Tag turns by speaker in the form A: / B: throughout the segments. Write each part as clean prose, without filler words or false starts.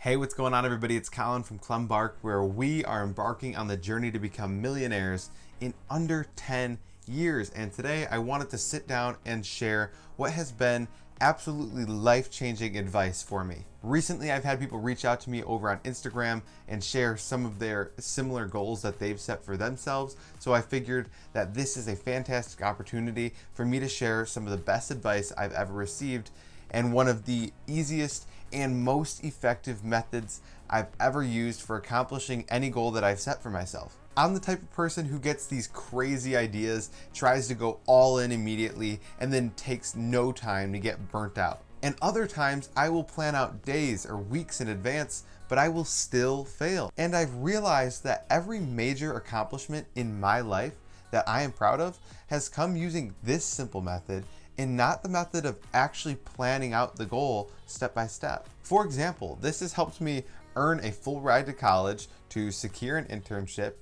A: Hey, what's going on, everybody? It's Colin from Clembark, where we are embarking on the journey to become millionaires in under 10 years. And today I wanted to sit down and share what has been absolutely life-changing advice for me. Recently, I've had people reach out to me over on Instagram and share some of their similar goals that they've set for themselves. So I figured that this is a fantastic opportunity for me to share some of the best advice I've ever received and one of the easiest and most effective methods I've ever used for accomplishing any goal that I've set for myself. I'm the type of person who gets these crazy ideas, tries to go all in immediately, and then takes no time to get burnt out. And other times I will plan out days or weeks in advance, but I will still fail. And I've realized that every major accomplishment in my life that I am proud of has come using this simple method and not the method of actually planning out the goal step by step. For example, this has helped me earn a full ride to college, to secure an internship,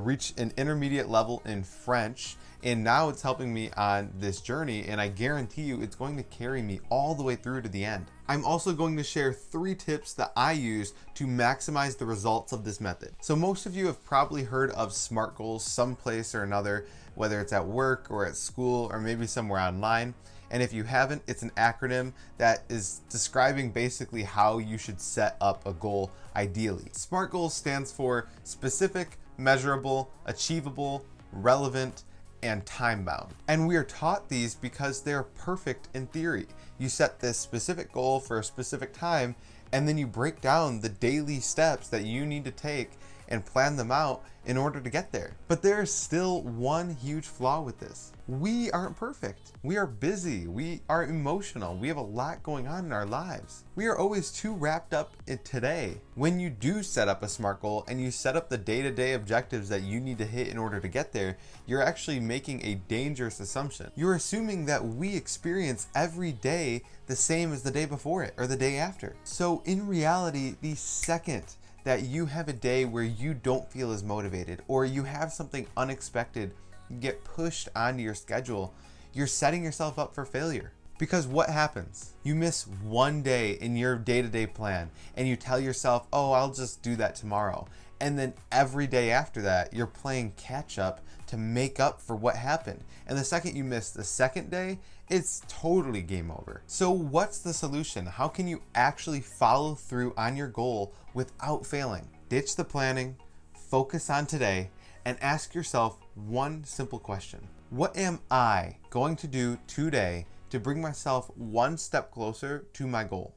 A: reach an intermediate level in French, and now it's helping me on this journey, and I guarantee you it's going to carry me all the way through to the end. I'm also going to share 3 tips that I use to maximize the results of this method. So most of you have probably heard of SMART goals someplace or another, whether it's at work or at school or maybe somewhere online. And if you haven't, it's an acronym that is describing basically how you should set up a goal ideally. SMART goals stands for specific, measurable, achievable, relevant, and time-bound. And we are taught these because they're perfect in theory. You set this specific goal for a specific time, and then you break down the daily steps that you need to take and plan them out in order to get there. But there is still one huge flaw with this. We aren't perfect. We are busy. We are emotional. We have a lot going on in our lives. We are always too wrapped up in today. When you do set up a SMART goal and you set up the day-to-day objectives that you need to hit in order to get there, you're actually making a dangerous assumption. You're assuming that we experience every day the same as the day before it or the day after. So in reality, the second that you have a day where you don't feel as motivated or you have something unexpected get pushed onto your schedule, you're setting yourself up for failure. Because what happens? You miss one day in your day-to-day plan and you tell yourself, oh, I'll just do that tomorrow. And then every day after that, you're playing catch up to make up for what happened. And the second you miss the second day, it's totally game over. So what's the solution? How can you actually follow through on your goal without failing? Ditch the planning, focus on today, and ask yourself one simple question. What am I going to do today to bring myself one step closer to my goal?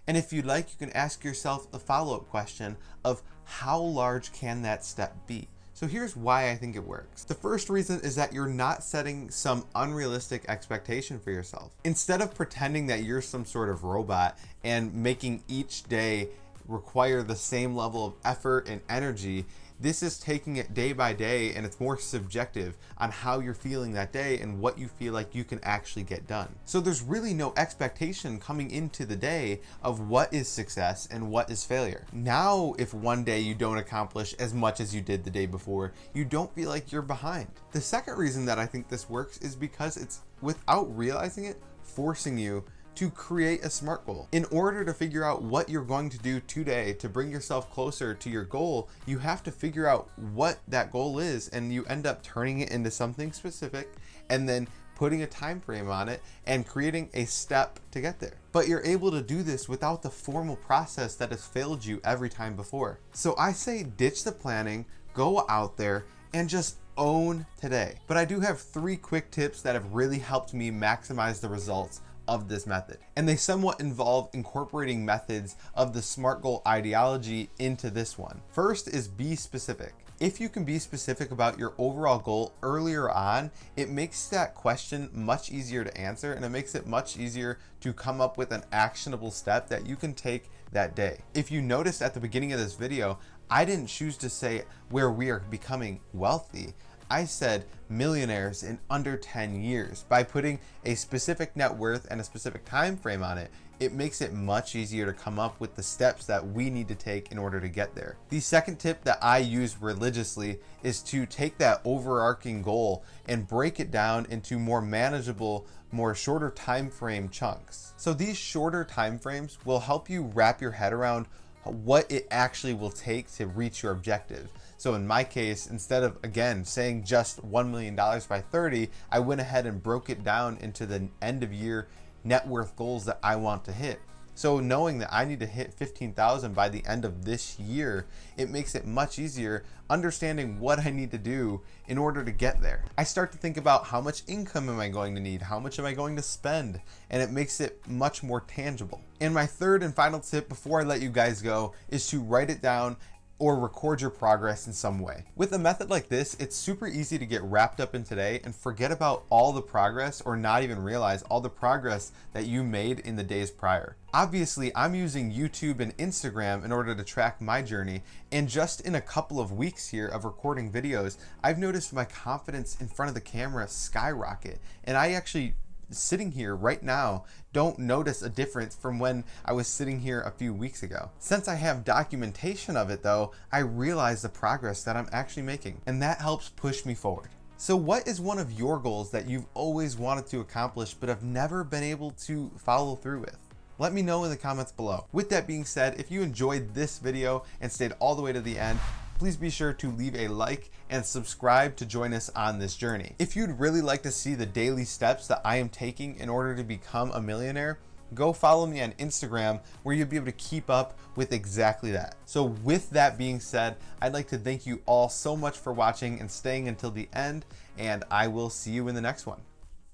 A: And if you'd like, you can ask yourself the follow-up question of how large can that step be? So here's why I think it works. The first reason is that you're not setting some unrealistic expectation for yourself. Instead of pretending that you're some sort of robot and making each day require the same level of effort and energy, this is taking it day by day, and it's more subjective on how you're feeling that day and what you feel like you can actually get done. So there's really no expectation coming into the day of what is success and what is failure. Now, if one day you don't accomplish as much as you did the day before, you don't feel like you're behind. The second reason that I think this works is because it's, without realizing it, forcing you to create a SMART goal. In order to figure out what you're going to do today to bring yourself closer to your goal, you have to figure out what that goal is, and you end up turning it into something specific and then putting a time frame on it and creating a step to get there. But you're able to do this without the formal process that has failed you every time before. So I say ditch the planning, go out there and just own today. But I do have 3 quick tips that have really helped me maximize the results of this method. And they somewhat involve incorporating methods of the SMART goal ideology into this one. First is be specific. If you can be specific about your overall goal earlier on, it makes that question much easier to answer, and it makes it much easier to come up with an actionable step that you can take that day. If you noticed at the beginning of this video, I didn't choose to say where we are becoming wealthy. I said millionaires in under 10 years. By putting a specific net worth and a specific time frame on it, it makes it much easier to come up with the steps that we need to take in order to get there. The second tip that I use religiously is to take that overarching goal and break it down into more manageable, more shorter time frame chunks. So these shorter time frames will help you wrap your head around what it actually will take to reach your objective. So in my case, instead of, again, saying just $1 million by 30, I went ahead and broke it down into the end of year net worth goals that I want to hit. So knowing that I need to hit 15,000 by the end of this year, it makes it much easier understanding what I need to do in order to get there. I start to think about how much income am I going to need? How much am I going to spend? And it makes it much more tangible. And my third and final tip before I let you guys go is to write it down or record your progress in some way. With a method like this, it's super easy to get wrapped up in today and forget about all the progress, or not even realize all the progress that you made in the days prior. Obviously, I'm using YouTube and Instagram in order to track my journey, and just in a couple of weeks here of recording videos, I've noticed my confidence in front of the camera skyrocket, and I actually, sitting here right now, don't notice a difference from when I was sitting here a few weeks ago. Since I have documentation of it though, I realize the progress that I'm actually making, and that helps push me forward. So what is one of your goals that you've always wanted to accomplish but have never been able to follow through with? Let me know in the comments below. With that being said, if you enjoyed this video and stayed all the way to the end, please be sure to leave a like and subscribe to join us on this journey. If you'd really like to see the daily steps that I am taking in order to become a millionaire, go follow me on Instagram, where you'll be able to keep up with exactly that. So with that being said, I'd like to thank you all so much for watching and staying until the end, and I will see you in the next one.